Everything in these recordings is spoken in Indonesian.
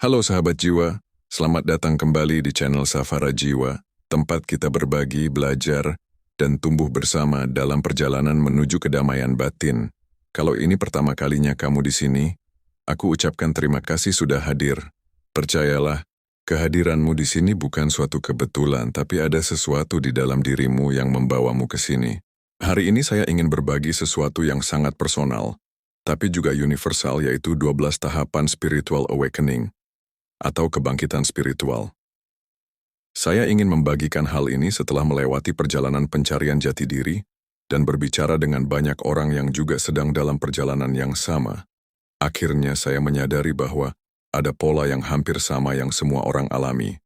Halo sahabat jiwa, selamat datang kembali di channel Safara Jiwa, tempat kita berbagi, belajar, dan tumbuh bersama dalam perjalanan menuju kedamaian batin. Kalau ini pertama kalinya kamu di sini, aku ucapkan terima kasih sudah hadir. Percayalah, kehadiranmu di sini bukan suatu kebetulan, tapi ada sesuatu di dalam dirimu yang membawamu ke sini. Hari ini saya ingin berbagi sesuatu yang sangat personal, tapi juga universal, yaitu 12 tahapan spiritual awakening, atau kebangkitan spiritual. Saya ingin membagikan hal ini setelah melewati perjalanan pencarian jati diri dan berbicara dengan banyak orang yang juga sedang dalam perjalanan yang sama. Akhirnya saya menyadari bahwa ada pola yang hampir sama yang semua orang alami.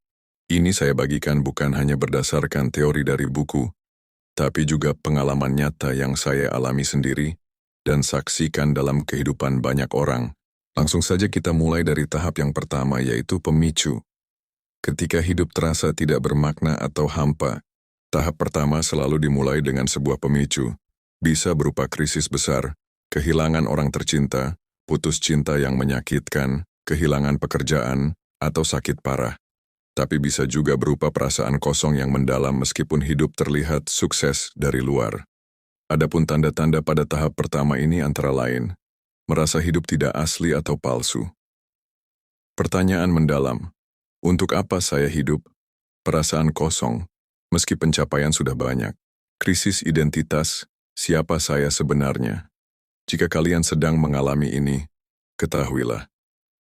Ini saya bagikan bukan hanya berdasarkan teori dari buku, tapi juga pengalaman nyata yang saya alami sendiri dan saksikan dalam kehidupan banyak orang. Langsung saja kita mulai dari tahap yang pertama, yaitu pemicu. Ketika hidup terasa tidak bermakna atau hampa, tahap pertama selalu dimulai dengan sebuah pemicu. Bisa berupa krisis besar, kehilangan orang tercinta, putus cinta yang menyakitkan, kehilangan pekerjaan, atau sakit parah. Tapi bisa juga berupa perasaan kosong yang mendalam meskipun hidup terlihat sukses dari luar. Adapun tanda-tanda pada tahap pertama ini antara lain, merasa hidup tidak asli atau palsu. Pertanyaan mendalam, untuk apa saya hidup? Perasaan kosong, meski pencapaian sudah banyak. Krisis identitas, siapa saya sebenarnya? Jika kalian sedang mengalami ini, ketahuilah,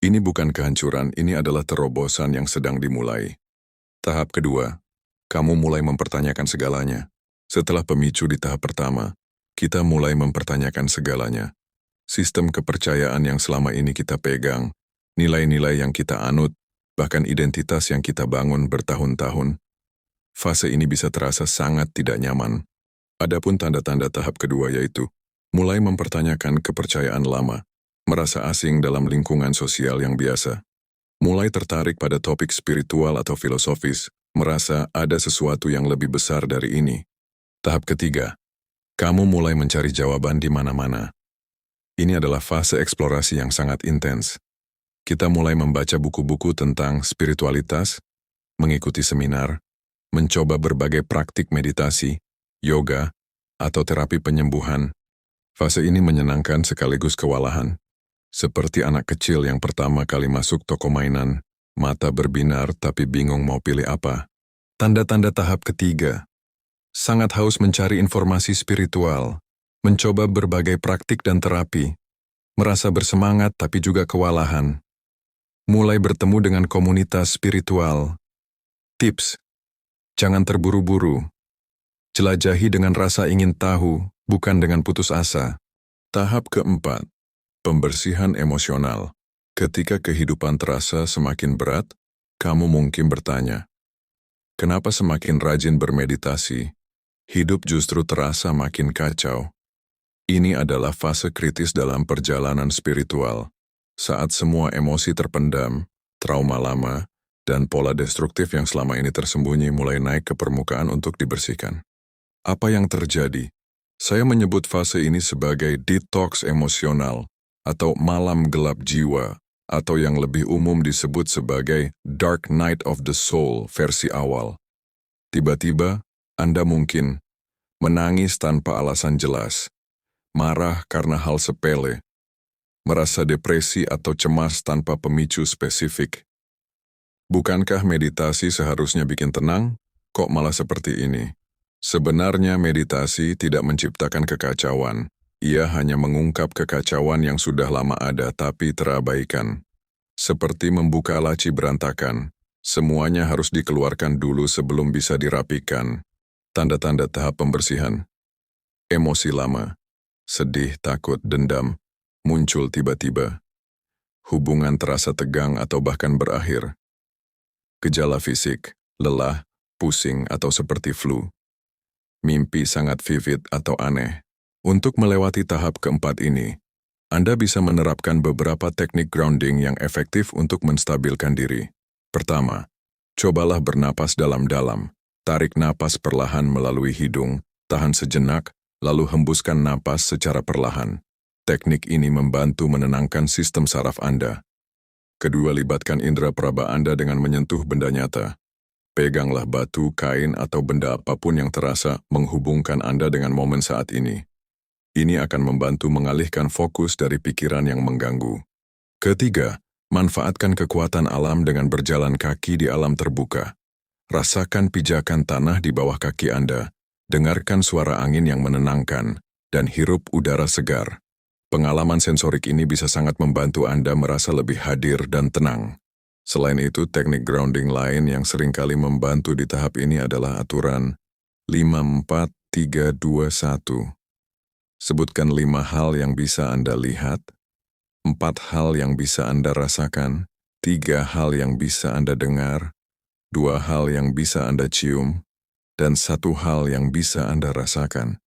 ini bukan kehancuran, ini adalah terobosan yang sedang dimulai. Tahap kedua, kamu mulai mempertanyakan segalanya. Setelah pemicu di tahap pertama, kita mulai mempertanyakan segalanya. Sistem kepercayaan yang selama ini kita pegang, nilai-nilai yang kita anut, bahkan identitas yang kita bangun bertahun-tahun. Fase ini bisa terasa sangat tidak nyaman. Adapun tanda-tanda tahap kedua yaitu mulai mempertanyakan kepercayaan lama, merasa asing dalam lingkungan sosial yang biasa, mulai tertarik pada topik spiritual atau filosofis, merasa ada sesuatu yang lebih besar dari ini. Tahap ketiga, kamu mulai mencari jawaban di mana-mana. Ini adalah fase eksplorasi yang sangat intens. Kita mulai membaca buku-buku tentang spiritualitas, mengikuti seminar, mencoba berbagai praktik meditasi, yoga, atau terapi penyembuhan. Fase ini menyenangkan sekaligus kewalahan. Seperti anak kecil yang pertama kali masuk toko mainan, mata berbinar tapi bingung mau pilih apa. Tanda-tanda tahap ketiga, sangat haus mencari informasi spiritual, mencoba berbagai praktik dan terapi, merasa bersemangat tapi juga kewalahan. Mulai bertemu dengan komunitas spiritual. Tips, jangan terburu-buru. Jelajahi dengan rasa ingin tahu, bukan dengan putus asa. Tahap keempat, pembersihan emosional. Ketika kehidupan terasa semakin berat, kamu mungkin bertanya, kenapa semakin rajin bermeditasi, hidup justru terasa makin kacau? Ini adalah fase kritis dalam perjalanan spiritual, saat semua emosi terpendam, trauma lama, dan pola destruktif yang selama ini tersembunyi mulai naik ke permukaan untuk dibersihkan. Apa yang terjadi? Saya menyebut fase ini sebagai detox emosional, atau malam gelap jiwa, atau yang lebih umum disebut sebagai Dark Night of the Soul versi awal. Tiba-tiba, Anda mungkin menangis tanpa alasan jelas, marah karena hal sepele, merasa depresi atau cemas tanpa pemicu spesifik. Bukankah meditasi seharusnya bikin tenang? Kok malah seperti ini? Sebenarnya meditasi tidak menciptakan kekacauan. Ia hanya mengungkap kekacauan yang sudah lama ada tapi terabaikan. Seperti membuka laci berantakan, semuanya harus dikeluarkan dulu sebelum bisa dirapikan. Tanda-tanda tahap pembersihan. Emosi lama, sedih, takut, dendam, muncul tiba-tiba. Hubungan terasa tegang atau bahkan berakhir. Gejala fisik, lelah, pusing atau seperti flu. Mimpi sangat vivid atau aneh. Untuk melewati tahap keempat ini, Anda bisa menerapkan beberapa teknik grounding yang efektif untuk menstabilkan diri. Pertama, cobalah bernapas dalam-dalam. Tarik napas perlahan melalui hidung, tahan sejenak, lalu hembuskan napas secara perlahan. Teknik ini membantu menenangkan sistem saraf Anda. Kedua, libatkan indera peraba Anda dengan menyentuh benda nyata. Peganglah batu, kain, atau benda apapun yang terasa menghubungkan Anda dengan momen saat ini. Ini akan membantu mengalihkan fokus dari pikiran yang mengganggu. Ketiga, manfaatkan kekuatan alam dengan berjalan kaki di alam terbuka. Rasakan pijakan tanah di bawah kaki Anda, dengarkan suara angin yang menenangkan, dan hirup udara segar. Pengalaman sensorik ini bisa sangat membantu Anda merasa lebih hadir dan tenang. Selain itu, teknik grounding lain yang seringkali membantu di tahap ini adalah aturan 5-4-3-2-1. Sebutkan 5 hal yang bisa Anda lihat, 4 hal yang bisa Anda rasakan, 3 hal yang bisa Anda dengar, 2 hal yang bisa Anda cium, dan 1 hal yang bisa Anda rasakan.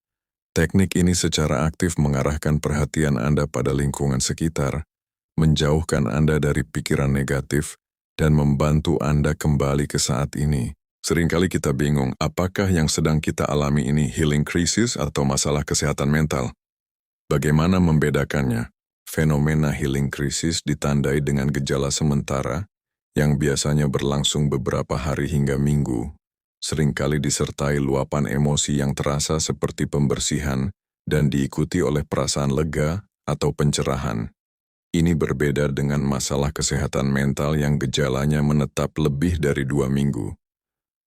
Teknik ini secara aktif mengarahkan perhatian Anda pada lingkungan sekitar, menjauhkan Anda dari pikiran negatif, dan membantu Anda kembali ke saat ini. Seringkali kita bingung, apakah yang sedang kita alami ini healing crisis atau masalah kesehatan mental? Bagaimana membedakannya? Fenomena healing crisis ditandai dengan gejala sementara yang biasanya berlangsung beberapa hari hingga minggu, seringkali disertai luapan emosi yang terasa seperti pembersihan dan diikuti oleh perasaan lega atau pencerahan. Ini berbeda dengan masalah kesehatan mental yang gejalanya menetap lebih dari 2 minggu.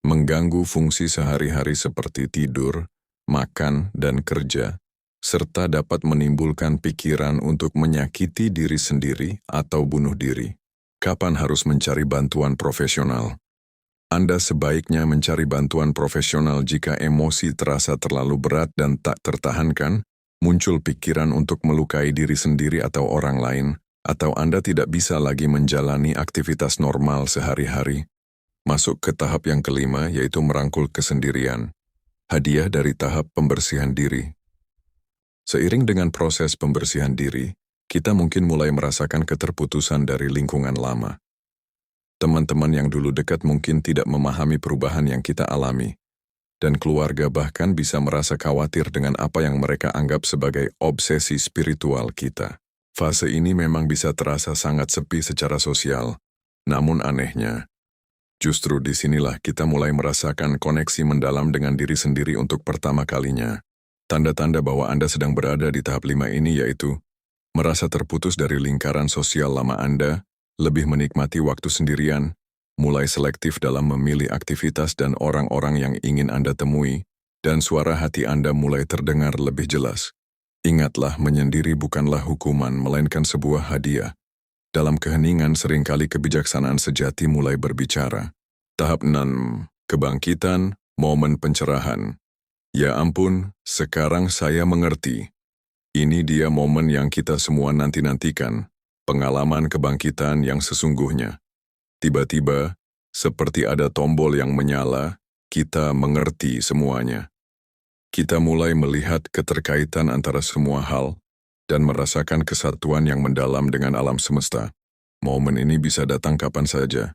Mengganggu fungsi sehari-hari seperti tidur, makan, dan kerja, serta dapat menimbulkan pikiran untuk menyakiti diri sendiri atau bunuh diri. Kapan harus mencari bantuan profesional? Anda sebaiknya mencari bantuan profesional jika emosi terasa terlalu berat dan tak tertahankan, muncul pikiran untuk melukai diri sendiri atau orang lain, atau Anda tidak bisa lagi menjalani aktivitas normal sehari-hari. Masuk ke tahap yang kelima, yaitu merangkul kesendirian. Hadiah dari tahap pembersihan diri. Seiring dengan proses pembersihan diri, kita mungkin mulai merasakan keterputusan dari lingkungan lama. Teman-teman yang dulu dekat mungkin tidak memahami perubahan yang kita alami, dan keluarga bahkan bisa merasa khawatir dengan apa yang mereka anggap sebagai obsesi spiritual kita. Fase ini memang bisa terasa sangat sepi secara sosial, namun anehnya, justru disinilah kita mulai merasakan koneksi mendalam dengan diri sendiri untuk pertama kalinya. Tanda-tanda bahwa Anda sedang berada di tahap 5 ini yaitu merasa terputus dari lingkaran sosial lama Anda, lebih menikmati waktu sendirian, mulai selektif dalam memilih aktivitas dan orang-orang yang ingin Anda temui, dan suara hati Anda mulai terdengar lebih jelas. Ingatlah, menyendiri bukanlah hukuman, melainkan sebuah hadiah. Dalam keheningan seringkali kebijaksanaan sejati mulai berbicara. Tahap 6. Kebangkitan, momen pencerahan. Ya ampun, sekarang saya mengerti. Ini dia momen yang kita semua nanti-nantikan, pengalaman kebangkitan yang sesungguhnya. Tiba-tiba, seperti ada tombol yang menyala, kita mengerti semuanya. Kita mulai melihat keterkaitan antara semua hal dan merasakan kesatuan yang mendalam dengan alam semesta. Momen ini bisa datang kapan saja.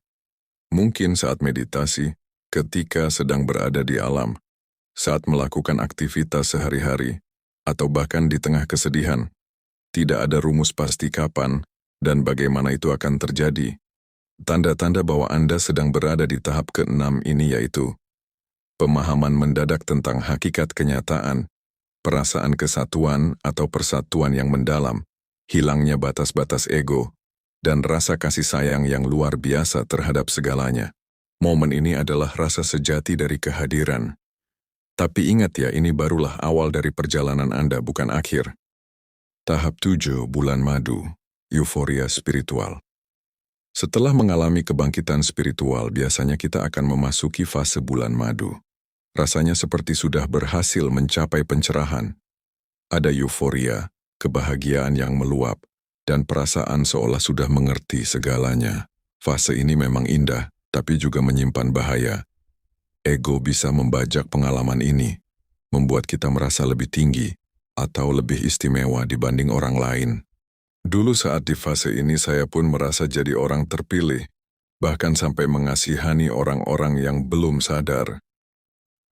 Mungkin saat meditasi, ketika sedang berada di alam, saat melakukan aktivitas sehari-hari, atau bahkan di tengah kesedihan. Tidak ada rumus pasti kapan dan bagaimana itu akan terjadi. Tanda-tanda bahwa Anda sedang berada di tahap ke-6 ini yaitu pemahaman mendadak tentang hakikat kenyataan, perasaan kesatuan atau persatuan yang mendalam, hilangnya batas-batas ego, dan rasa kasih sayang yang luar biasa terhadap segalanya. Momen ini adalah rasa sejati dari kehadiran. Tapi ingat ya, ini barulah awal dari perjalanan Anda, bukan akhir. Tahap 7, bulan madu, euforia spiritual. Setelah mengalami kebangkitan spiritual, biasanya kita akan memasuki fase bulan madu. Rasanya seperti sudah berhasil mencapai pencerahan. Ada euforia, kebahagiaan yang meluap, dan perasaan seolah sudah mengerti segalanya. Fase ini memang indah, tapi juga menyimpan bahaya. Ego bisa membajak pengalaman ini, membuat kita merasa lebih tinggi atau lebih istimewa dibanding orang lain. Dulu saat di fase ini saya pun merasa jadi orang terpilih, bahkan sampai mengasihani orang-orang yang belum sadar.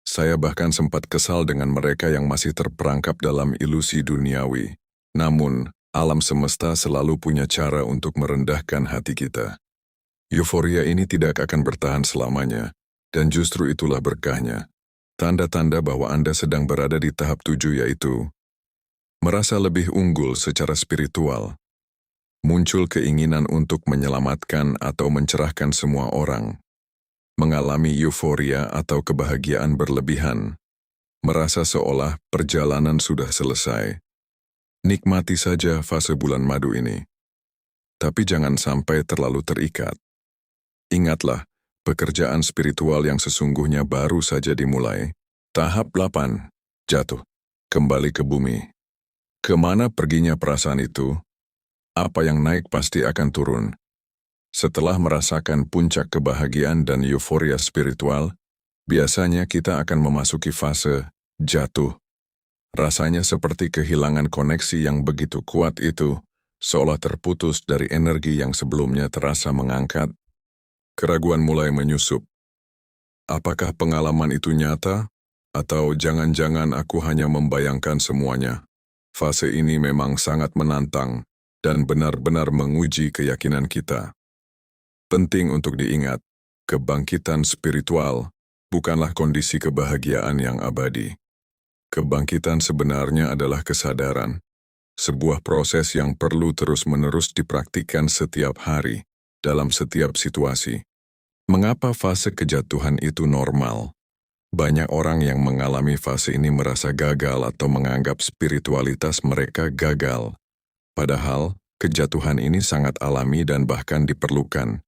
Saya bahkan sempat kesal dengan mereka yang masih terperangkap dalam ilusi duniawi. Namun, Alam semesta selalu punya cara untuk merendahkan hati kita. Euforia ini tidak akan bertahan selamanya, dan justru itulah berkahnya. Tanda-tanda bahwa Anda sedang berada di tahap 7 yaitu merasa lebih unggul secara spiritual, muncul keinginan untuk menyelamatkan atau mencerahkan semua orang, mengalami euforia atau kebahagiaan berlebihan, merasa seolah perjalanan sudah selesai. Nikmati saja fase bulan madu ini. Tapi jangan sampai terlalu terikat. Ingatlah, pekerjaan spiritual yang sesungguhnya baru saja dimulai. Tahap 8. Jatuh. Kembali ke bumi. Kemana perginya perasaan itu? Apa yang naik pasti akan turun. Setelah merasakan puncak kebahagiaan dan euforia spiritual, biasanya kita akan memasuki fase jatuh. Rasanya seperti kehilangan koneksi yang begitu kuat itu, seolah terputus dari energi yang sebelumnya terasa mengangkat. Keraguan mulai menyusup. Apakah pengalaman itu nyata? Atau jangan-jangan aku hanya membayangkan semuanya? Fase ini memang sangat menantang dan benar-benar menguji keyakinan kita. Penting untuk diingat, kebangkitan spiritual bukanlah kondisi kebahagiaan yang abadi. Kebangkitan sebenarnya adalah kesadaran, sebuah proses yang perlu terus-menerus dipraktikkan setiap hari, dalam setiap situasi. Mengapa fase kejatuhan itu normal? Banyak orang yang mengalami fase ini merasa gagal atau menganggap spiritualitas mereka gagal. Padahal, kejatuhan ini sangat alami dan bahkan diperlukan.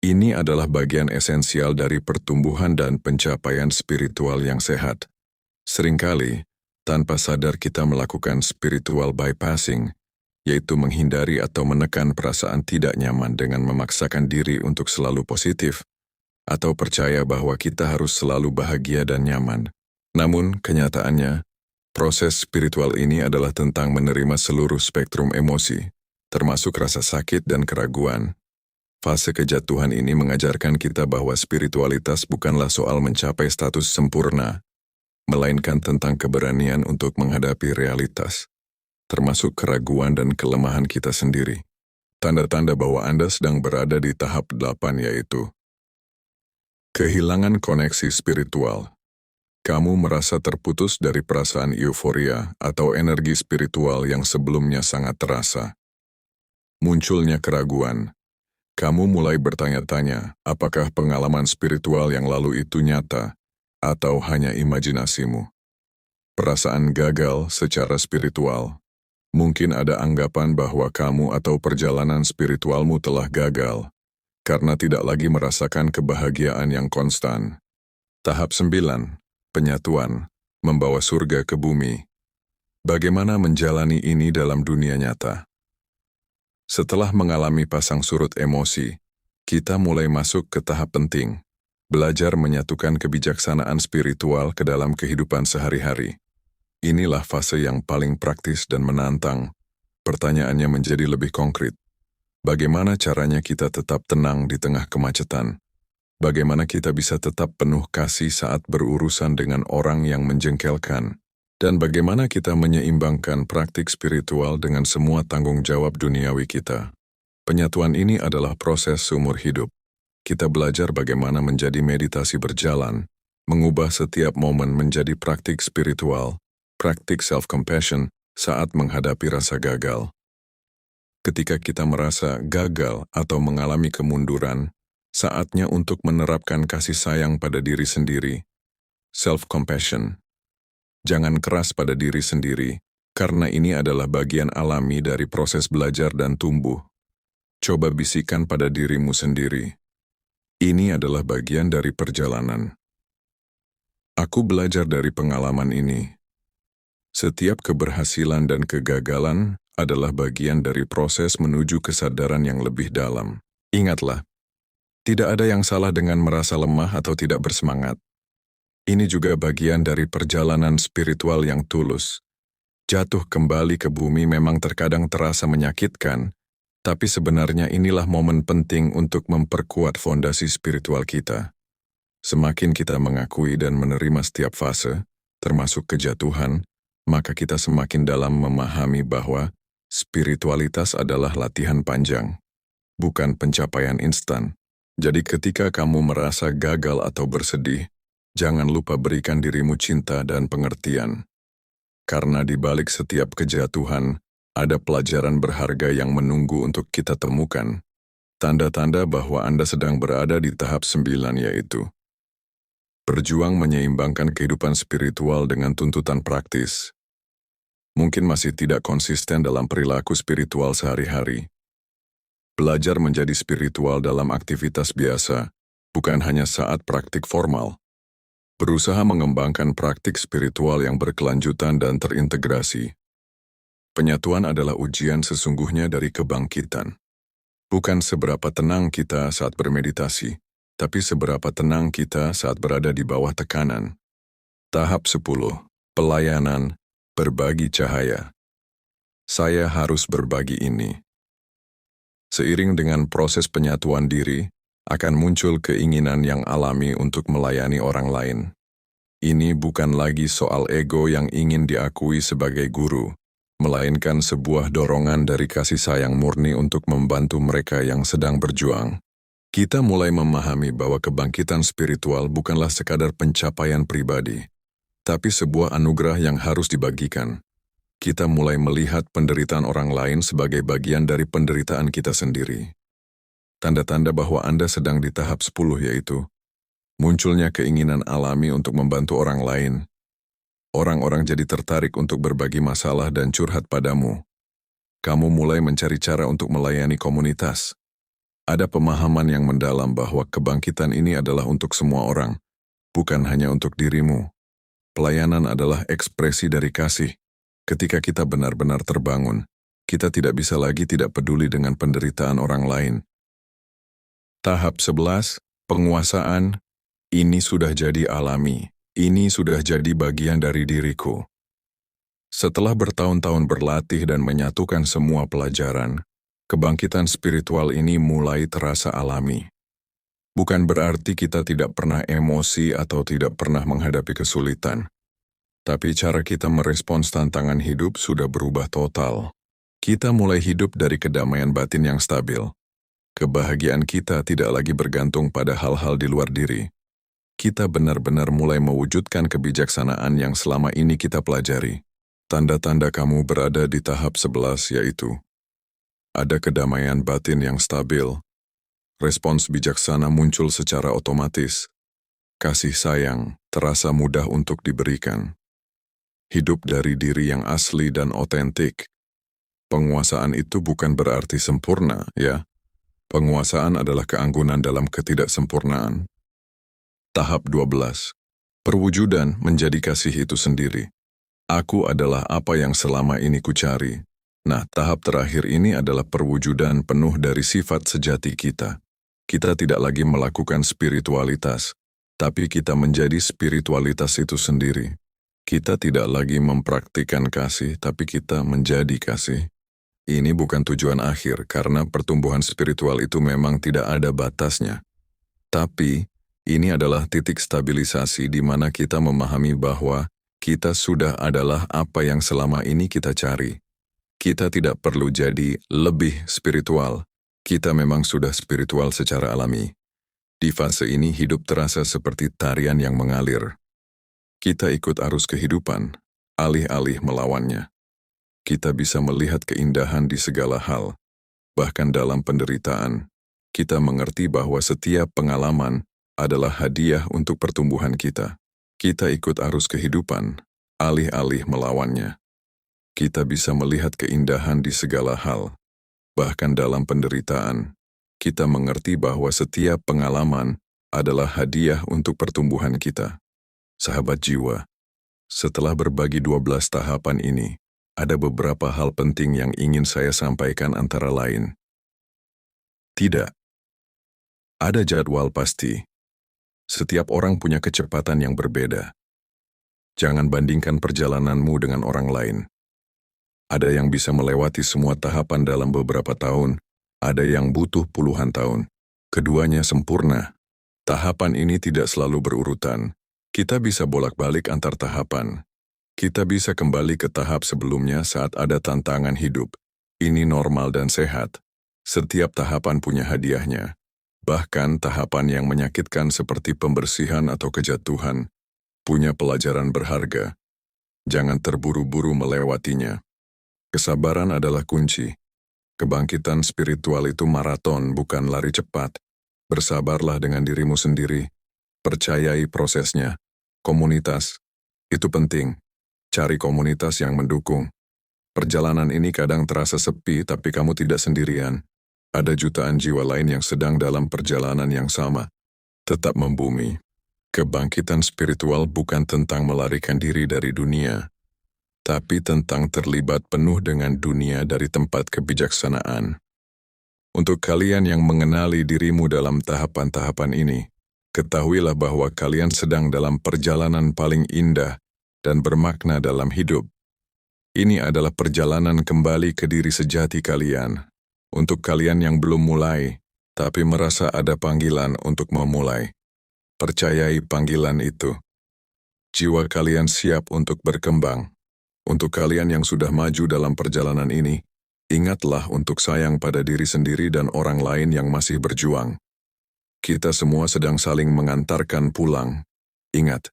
Ini adalah bagian esensial dari pertumbuhan dan pencapaian spiritual yang sehat. Seringkali, tanpa sadar kita melakukan spiritual bypassing, yaitu menghindari atau menekan perasaan tidak nyaman dengan memaksakan diri untuk selalu positif, atau percaya bahwa kita harus selalu bahagia dan nyaman. Namun, kenyataannya, proses spiritual ini adalah tentang menerima seluruh spektrum emosi, termasuk rasa sakit dan keraguan. Fase kejatuhan ini mengajarkan kita bahwa spiritualitas bukanlah soal mencapai status sempurna, melainkan tentang keberanian untuk menghadapi realitas, termasuk keraguan dan kelemahan kita sendiri. Tanda-tanda bahwa Anda sedang berada di tahap 8 yaitu kehilangan koneksi spiritual. Kamu merasa terputus dari perasaan euforia atau energi spiritual yang sebelumnya sangat terasa. Munculnya keraguan. Kamu mulai bertanya-tanya, apakah pengalaman spiritual yang lalu itu nyata atau hanya imajinasimu? Perasaan gagal secara spiritual. Mungkin ada anggapan bahwa kamu atau perjalanan spiritualmu telah gagal karena tidak lagi merasakan kebahagiaan yang konstan. Tahap 9. Penyatuan, membawa surga ke bumi. Bagaimana menjalani ini dalam dunia nyata? Setelah mengalami pasang surut emosi, kita mulai masuk ke tahap penting, belajar menyatukan kebijaksanaan spiritual ke dalam kehidupan sehari-hari. Inilah fase yang paling praktis dan menantang. Pertanyaannya menjadi lebih konkret. Bagaimana caranya kita tetap tenang di tengah kemacetan? Bagaimana kita bisa tetap penuh kasih saat berurusan dengan orang yang menjengkelkan? Dan bagaimana kita menyeimbangkan praktik spiritual dengan semua tanggung jawab duniawi kita? Penyatuan ini adalah proses seumur hidup. Kita belajar bagaimana menjadi meditasi berjalan, mengubah setiap momen menjadi praktik spiritual, praktik self-compassion saat menghadapi rasa gagal. Ketika kita merasa gagal atau mengalami kemunduran, saatnya untuk menerapkan kasih sayang pada diri sendiri. Self-compassion. Jangan keras pada diri sendiri, karena ini adalah bagian alami dari proses belajar dan tumbuh. Coba bisikan pada dirimu sendiri. Ini adalah bagian dari perjalanan. Aku belajar dari pengalaman ini. Setiap keberhasilan dan kegagalan adalah bagian dari proses menuju kesadaran yang lebih dalam. Ingatlah, tidak ada yang salah dengan merasa lemah atau tidak bersemangat. Ini juga bagian dari perjalanan spiritual yang tulus. Jatuh kembali ke bumi memang terkadang terasa menyakitkan, tapi sebenarnya inilah momen penting untuk memperkuat fondasi spiritual kita. Semakin kita mengakui dan menerima setiap fase, termasuk kejatuhan, maka kita semakin dalam memahami bahwa Spiritualitas adalah latihan panjang, bukan pencapaian instan. Jadi ketika kamu merasa gagal atau bersedih, jangan lupa berikan dirimu cinta dan pengertian. Karena di balik setiap kejatuhan, ada pelajaran berharga yang menunggu untuk kita temukan. Tanda-tanda bahwa Anda sedang berada di tahap 9 yaitu berjuang menyeimbangkan kehidupan spiritual dengan tuntutan praktis. Mungkin masih tidak konsisten dalam perilaku spiritual sehari-hari. Belajar menjadi spiritual dalam aktivitas biasa, bukan hanya saat praktik formal. Berusaha mengembangkan praktik spiritual yang berkelanjutan dan terintegrasi. Penyatuan adalah ujian sesungguhnya dari kebangkitan. Bukan seberapa tenang kita saat bermeditasi, tapi seberapa tenang kita saat berada di bawah tekanan. Tahap 10. Pelayanan, berbagi cahaya. Saya harus berbagi ini. Seiring dengan proses penyatuan diri, akan muncul keinginan yang alami untuk melayani orang lain. Ini bukan lagi soal ego yang ingin diakui sebagai guru, melainkan sebuah dorongan dari kasih sayang murni untuk membantu mereka yang sedang berjuang. Kita mulai memahami bahwa kebangkitan spiritual bukanlah sekadar pencapaian pribadi, tapi sebuah anugerah yang harus dibagikan. Kita mulai melihat penderitaan orang lain sebagai bagian dari penderitaan kita sendiri. Tanda-tanda bahwa Anda sedang di tahap 10 yaitu munculnya keinginan alami untuk membantu orang lain. Orang-orang jadi tertarik untuk berbagi masalah dan curhat padamu. Kamu mulai mencari cara untuk melayani komunitas. Ada pemahaman yang mendalam bahwa kebangkitan ini adalah untuk semua orang, bukan hanya untuk dirimu. Pelayanan adalah ekspresi dari kasih. Ketika kita benar-benar terbangun, kita tidak bisa lagi tidak peduli dengan penderitaan orang lain. Tahap 11, penguasaan. Ini sudah jadi alami. Ini sudah jadi bagian dari diriku. Setelah bertahun-tahun berlatih dan menyatukan semua pelajaran, kebangkitan spiritual ini mulai terasa alami. Bukan berarti kita tidak pernah emosi atau tidak pernah menghadapi kesulitan. Tapi cara kita merespons tantangan hidup sudah berubah total. Kita mulai hidup dari kedamaian batin yang stabil. Kebahagiaan kita tidak lagi bergantung pada hal-hal di luar diri. Kita benar-benar mulai mewujudkan kebijaksanaan yang selama ini kita pelajari. Tanda-tanda kamu berada di tahap 11 yaitu ada kedamaian batin yang stabil. Respons bijaksana muncul secara otomatis. Kasih sayang terasa mudah untuk diberikan. Hidup dari diri yang asli dan otentik. Penguasaan itu bukan berarti sempurna, ya. Penguasaan adalah keanggunan dalam ketidaksempurnaan. Tahap 12. Perwujudan menjadi kasih itu sendiri. Aku adalah apa yang selama ini kucari. Nah, tahap terakhir ini adalah perwujudan penuh dari sifat sejati kita. Kita tidak lagi melakukan spiritualitas, tapi kita menjadi spiritualitas itu sendiri. Kita tidak lagi mempraktikkan kasih, tapi kita menjadi kasih. Ini bukan tujuan akhir, karena pertumbuhan spiritual itu memang tidak ada batasnya. Tapi, ini adalah titik stabilisasi di mana kita memahami bahwa kita sudah adalah apa yang selama ini kita cari. Kita tidak perlu jadi lebih spiritual. Kita memang sudah spiritual secara alami. Di fase ini hidup terasa seperti tarian yang mengalir. Kita ikut arus kehidupan, alih-alih melawannya. Kita bisa melihat keindahan di segala hal. Bahkan dalam penderitaan, kita mengerti bahwa setiap pengalaman adalah hadiah untuk pertumbuhan kita. Kita ikut arus kehidupan, alih-alih melawannya. Kita bisa melihat keindahan di segala hal. Bahkan dalam penderitaan, kita mengerti bahwa setiap pengalaman adalah hadiah untuk pertumbuhan kita. Sahabat jiwa, setelah berbagi 12 tahapan ini, ada beberapa hal penting yang ingin saya sampaikan antara lain. Tidak. Ada jadwal pasti. Setiap orang punya kecepatan yang berbeda. Jangan bandingkan perjalananmu dengan orang lain. Ada yang bisa melewati semua tahapan dalam beberapa tahun, ada yang butuh puluhan tahun. Keduanya sempurna. Tahapan ini tidak selalu berurutan. Kita bisa bolak-balik antar tahapan. Kita bisa kembali ke tahap sebelumnya saat ada tantangan hidup. Ini normal dan sehat. Setiap tahapan punya hadiahnya. Bahkan tahapan yang menyakitkan seperti pembersihan atau kejatuhan punya pelajaran berharga. Jangan terburu-buru melewatinya. Kesabaran adalah kunci. Kebangkitan spiritual itu maraton, bukan lari cepat. Bersabarlah dengan dirimu sendiri. Percayai prosesnya. Komunitas. Itu penting. Cari komunitas yang mendukung. Perjalanan ini kadang terasa sepi, tapi kamu tidak sendirian. Ada jutaan jiwa lain yang sedang dalam perjalanan yang sama. Tetap membumi. Kebangkitan spiritual bukan tentang melarikan diri dari dunia, tapi tentang terlibat penuh dengan dunia dari tempat kebijaksanaan. Untuk kalian yang mengenali dirimu dalam tahapan-tahapan ini, ketahuilah bahwa kalian sedang dalam perjalanan paling indah dan bermakna dalam hidup. Ini adalah perjalanan kembali ke diri sejati kalian. Untuk kalian yang belum mulai, tapi merasa ada panggilan untuk memulai, percayai panggilan itu. Jiwa kalian siap untuk berkembang. Untuk kalian yang sudah maju dalam perjalanan ini, ingatlah untuk sayang pada diri sendiri dan orang lain yang masih berjuang. Kita semua sedang saling mengantarkan pulang. Ingat,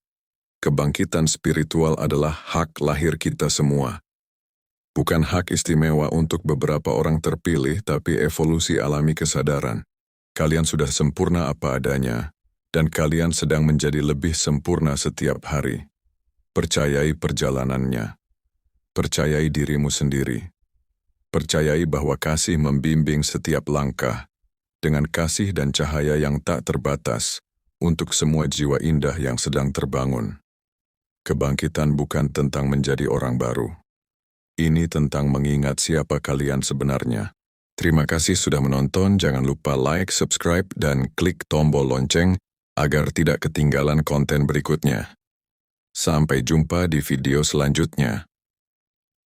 kebangkitan spiritual adalah hak lahir kita semua. Bukan hak istimewa untuk beberapa orang terpilih, tapi evolusi alami kesadaran. Kalian sudah sempurna apa adanya, dan kalian sedang menjadi lebih sempurna setiap hari. Percayai perjalanannya. Percayai dirimu sendiri. Percayai bahwa kasih membimbing setiap langkah, dengan kasih dan cahaya yang tak terbatas, untuk semua jiwa indah yang sedang terbangun. Kebangkitan bukan tentang menjadi orang baru. Ini tentang mengingat siapa kalian sebenarnya. Terima kasih sudah menonton, jangan lupa like, subscribe, dan klik tombol lonceng agar tidak ketinggalan konten berikutnya. Sampai jumpa di video selanjutnya.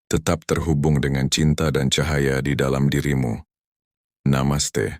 Tetap terhubung dengan cinta dan cahaya di dalam dirimu. Namaste.